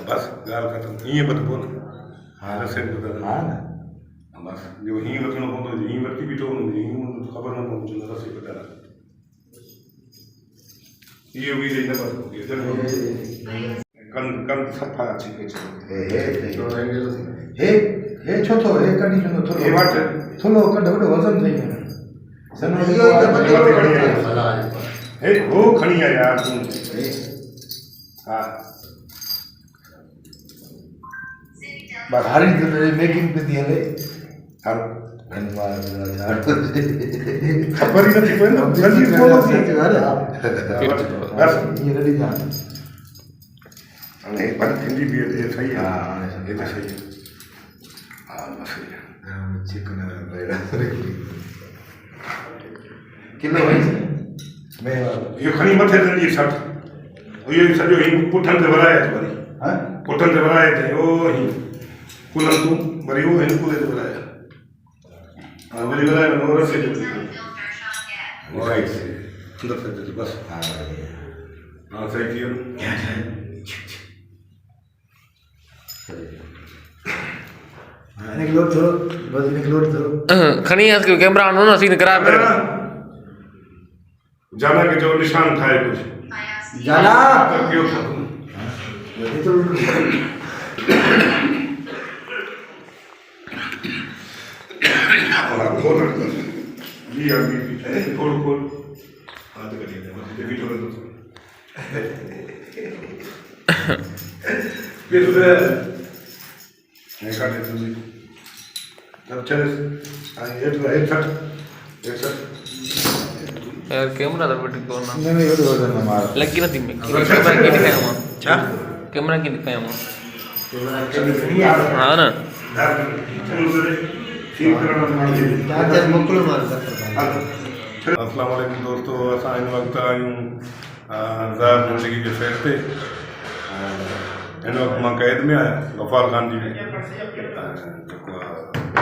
बस ॻाल्हि ख़तम ईअं बदिबो न रसे बस जो हीअं वठिणो पवंदो हीअं वठी बीठो हूंदो हीअं ख़बर न पवंदी रसे बदिला इहो बि न बदिबो कनि सफ़ा अची हे छो थो हे कढी छॾो थोरो कढ वॾो वज़न ठही वञे हो खणी आ यार तूं हा हारी मेकिंग पे थी हले खबर ही नथी पए न जल्दी बोलो थी बस ये रेडी जा हाणे बंद थींदी बि हे सही आहे हाणे हे त सही आहे हा बस चिकन किलो मैं इहो खणी मथे ॾिनी सठ इहो सॼो हीअं पुठनि ते वराए अच वरी पुठनि ते वराए अचे ओ हीअं कुलनि तूं वरी उहो हिन कुले ते वराए हा वरी वराए वञो रसे जो राइट अंदरि से बस हा सही थी वियो खणी कैमरा ऑन ना सीन करा जाना के जो निशान ठाए कुछ जाना क्यों था और खोल ये अभी खोल खोल हाथ करिए ये भी थोड़ा तो फिर नहीं काटे तुझे अब चले ये तो एक सट यार कैमरा तो बट को ना नहीं वो वजन मार लगी ना तीन कैमरा की दिखाया हम क्या कैमरा की दिखाया हम हां हां ना चार्जर मोकलो मार अस्सलाम वालेकुम दोस्तों असां इन वक्त आहियूं ज़ाहिर ज़िंदगी के फेर ते इन वक्त मां कैद में आहियां गफ़ार ख़ान जी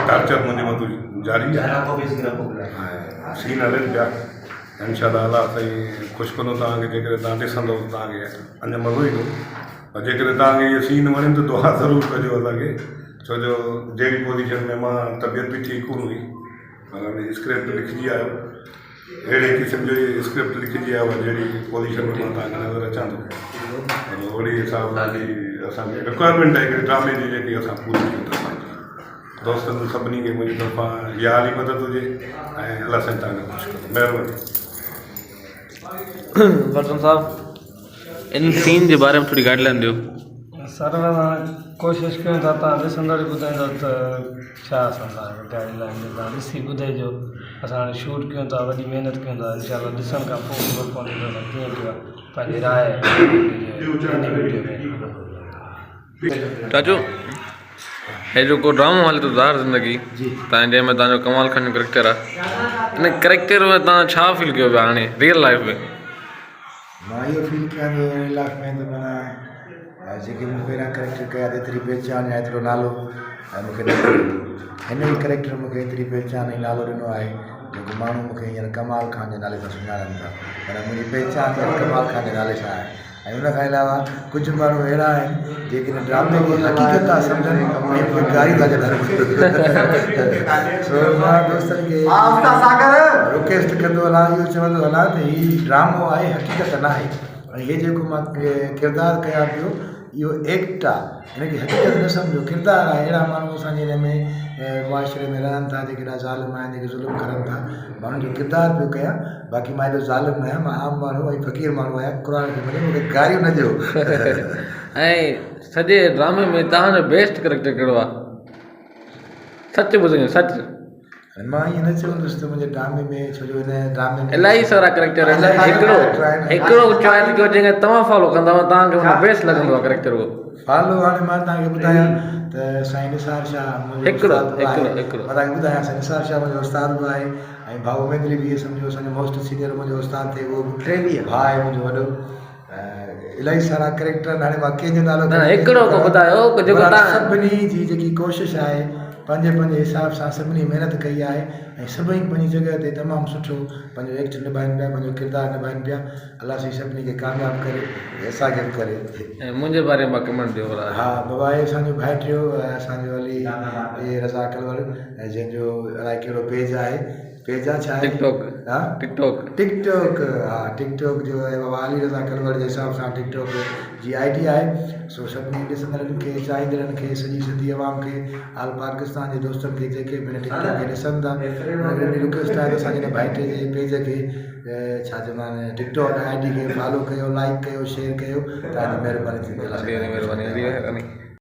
टार्चर मुंहिंजे मथां जारी आहे सीन हलनि पिया इंशाअल्लाह अलाह साईं ख़ुशि कंदो तव्हांखे जेकॾहिं तव्हां ॾिसंदव तव्हांखे अञा मज़ो ईंदो और जेकॾहिं तव्हांखे इहे सीन वणे त दुआ ज़रूरु कजो असांखे छो जो जहिड़ी पोजीशन में मां तबियत बि ठीकु कोन हुई मतिलबु स्क्रिप्ट लिखिजी आयो अहिड़े क़िस्म जो स्क्रिप्ट लिखिजी आयो आहे जहिड़ी पोजीशन में मां तव्हांखे नज़र अचां थो ओड़ी हिसाब सां असांखे रिक्वायरमेंट आहे हिकिड़े ड्रामे जी जेकी असां पूरी कयूं था दोस्तनि सभिनी खे मुंहिंजी तरफ़ां इहा हाली मदद हुजे ऐं अलाह साईं तव्हांखे ख़ुशि कंदो महिरबानी वर्षन साहब इन सीन के बारे में थोड़ी गाइडलाइन दियो सर कोशिश कयूं था तव्हां ॾिसंदड़ ॿुधाईंदो त छा असां गाइडलाइन तव्हां ॾिसी ॿुधाइजो असां हाणे शूट कयूं था वॾी महिनत कयूं था इनशाला ॾिसण खां पोइ ख़बर पवंदी त कीअं कयो आहे पंहिंजी राय चाचू हे जो को ड्रामो हले तो ज़ाहिर ज़िंदगी तव्हां जंहिंमें तव्हांजो कमाल खान जो करेक्टर आहे इन करेक्टर में तव्हां छा फील कयो पिया हाणे रियल लाइफ में मां इहो फील कयां थो रियल लाइफ में त माना जेके मूं पहिरियां करेक्टर कया एतिरी पहचान या एतिरो नालो ऐं मूंखे हिन ई करेक्टर मूंखे एतिरी पहचान ऐं नालो ॾिनो आहे जेको माण्हू मूंखे हींअर कमाल खान जे नाले सां सुञाणनि था पर मुंहिंजी पहचान कमाल खान जे नाले सां आहे ऐं उनखां अलावा कुझु माण्हू अहिड़ा आहिनि जेके हिन ड्रामे खे हक़ीक़त था सम्झनि ऐं मूंखे गारी था कढनि सो मां दोस्तनि खे रिक्वेस्ट कंदो हलां इहो चवंदो हलां त हीउ ड्रामो आहे हक़ीक़त न आहे ऐं इहे जेको मां किरदारु कयां पियो इहो एक्ट आहे हिनखे हक़ीक़त न सम्झो किरदारु आहे अहिड़ा माण्हू असांजे हिन में मुआशिरे में रहनि था जेके एॾा ज़ालिम आहिनि जेके ज़ुल्म करनि था माण्हुनि जो किरदारु पियो कयां बाक़ी मां एॾो ज़ालिम न आहियां मां आम माण्हू ऐं फ़क़ीर माण्हू आहियां क़ुर खे भले मूंखे गारियूं न ॾियो ऐं सॼे ड्रामे में तव्हांजो बेस्ट करेक्टर कहिड़ो आहे सच ॿुधाइजो सच मां ईअं न चवंदुसि त मुंहिंजे ड्रामे में छो जो हिन ड्रामे में इलाही सारा करेक्टर आहिनि हिकिड़ो चॉइस कयो जंहिंखे तव्हां फॉलो कंदा तव्हांखे हुन बेस्ट लॻंदो आहे करेक्टर उहो फॉलो हाणे मां तव्हांखे ॿुधायां त साईं निसार शाह मुंहिंजो हिकिड़ो मां तव्हांखे ॿुधायां साईं निसार शाह मुंहिंजो उस्ताद बि आहे ऐं ऐं भाउ उमेदरी बि सम्झो असांजो मोस्ट सीनियर मुंहिंजो उस्ताद थे उहो बि 23 भाउ आहे मुंहिंजो वॾो इलाही सारा कैरेक्टर हाणे मां कंहिंजो नालो न हिकिड़ो को ॿुधायो की जेको पर तव्हां सभिनी जी जेकी कोशिशि आहे पंहिंजे पंहिंजे हिसाब सां सभिनी महिनत कई आहे ऐं सभई पंहिंजी जॻह ते तमामु सुठो पंहिंजो एक्ट निभाइनि पिया पंहिंजो किरदारु निभाइनि पिया अलाह साईं सभिनी खे कामयाबु करे ऐं असांखे बि करे ऐं मुंहिंजे बारे में कमेंट ॾियो हा बाबा हे असांजो भाइटियो असांजो अली हे रज़ा कलवर ऐं जंहिंजो अलाए कहिड़ो पेज आहे पेज आहे छा आहे टिकटॉक हा टिकटॉक हा टिकटॉक जो आहे बाबा अली रज़ा कलवर जे हिसाब सां टिकटॉक जी ID आहे सो सभिनी ॾिसंदड़नि खे चाहींदड़नि खे सॼी सिंधी अवाम खे आल पाकिस्तान जे दोस्तनि खे जेके बि टिकटॉक खे ॾिसनि था उन्हनि रिक्वेस्ट आहे त असांजे हिन भाइटे जे पेज खे छा चवंदा आहिनि टिकटॉक ID खे फॉलो कयो लाइक कयो शेयर कयो तव्हांजी महिरबानी थींदी महिरबानी